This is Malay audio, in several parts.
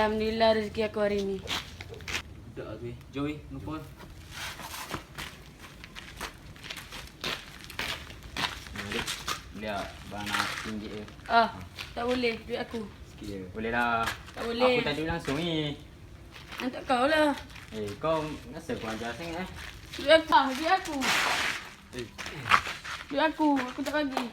Alhamdulillah rezeki aku hari ni. Tak tu. Jom weh, lupa. Lihat barang tinggi je. Tak boleh duit aku. Sikit je. Boleh lah. Tak boleh. Aku tak duit langsung ni. Nanti kau lah. Kau rasa kau ajar sangat Duit aku. Duit aku. Duit aku. Aku tak bagi.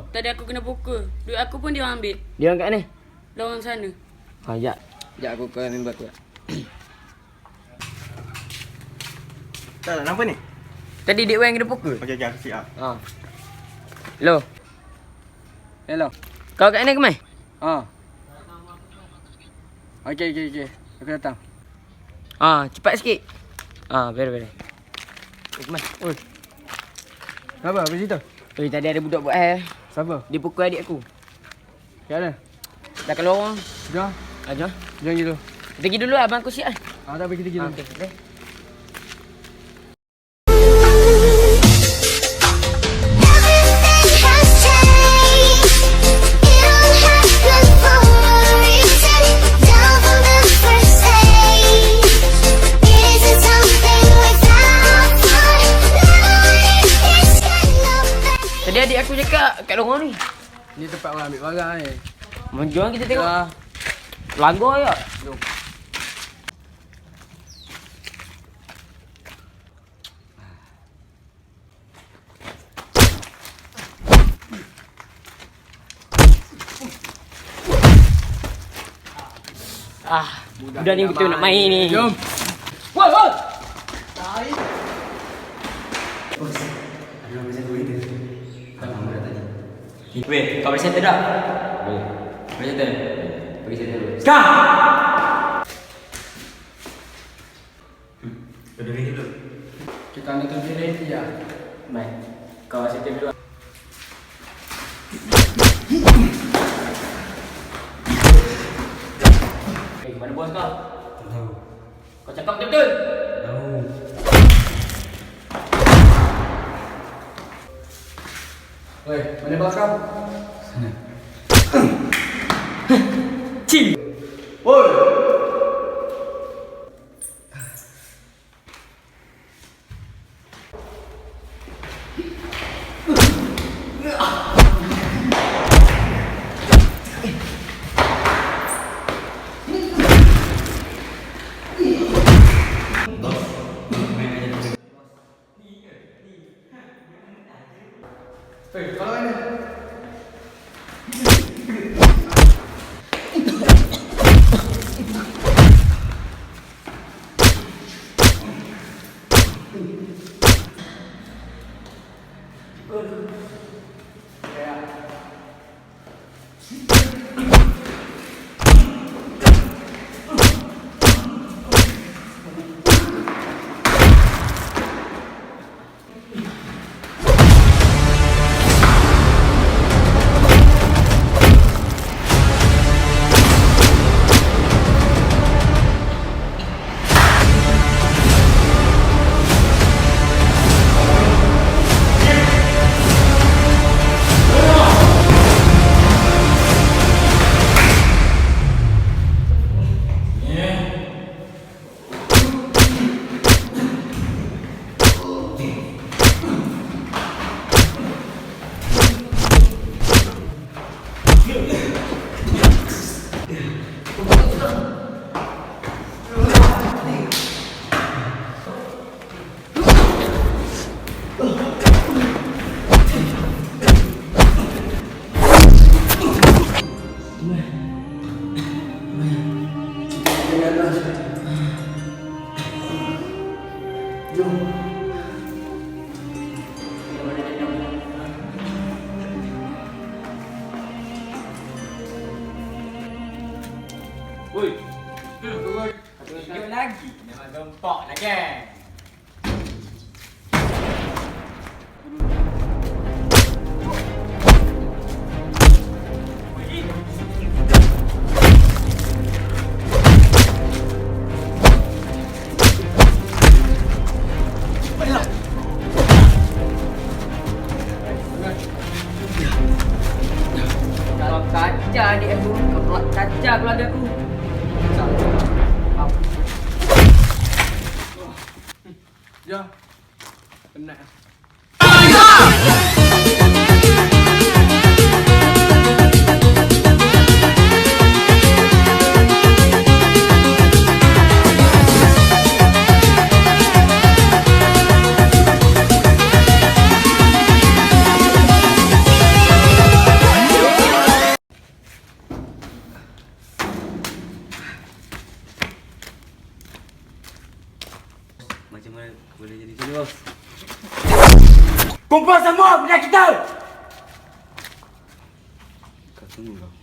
Tadi aku kena pukul. Duit aku pun dia orang ambil. Dia orang kat mana? Lorong sana. Ya. Sekejap aku ke member aku. Tak nampak ni? Tadi dia orang kena pukul. Okey, aku siap. Hello. Hello. Kau kat mana kemai? Okey. Aku datang. Cepat sikit. Boleh. Kemai. Oi. Apa cerita? Tadi ada budak buat hal. Siapa? Dia pukul adik aku. Kat mana? Dah keluar orang. Jom. Jom. Jom gitu. Kita pergi dulu abang aku siap. Tak apa kita gitu. Okey, boleh. Tadi adik aku cakap kat lorong ni. Ni tempat orang ambil barang ni. Jom kita tengok. Langgar je. Jom. Budak ni betul nak main ni. Jom. Woi. Weh, kau boleh settle tak? Boleh. Boleh settle? Pergi settle dulu. Sekarang! Kau dengar dulu. Kita nak tunjuk ready ya. Baik. Kau settle dulu. Mana bos kau? Tahu. Kau cakap betul-betul? Tahu. Oi, mana belakang? Sana. Cing! Oi. Kalau mana? Woi. Tunggu Lempok lah geng. Kalau kaca adik aku, kau pula kaca keluarga aku. Ya. Penat. Macam mana boleh jadi sini bos? Kumpul semua punya kita. Kau tunggu kau.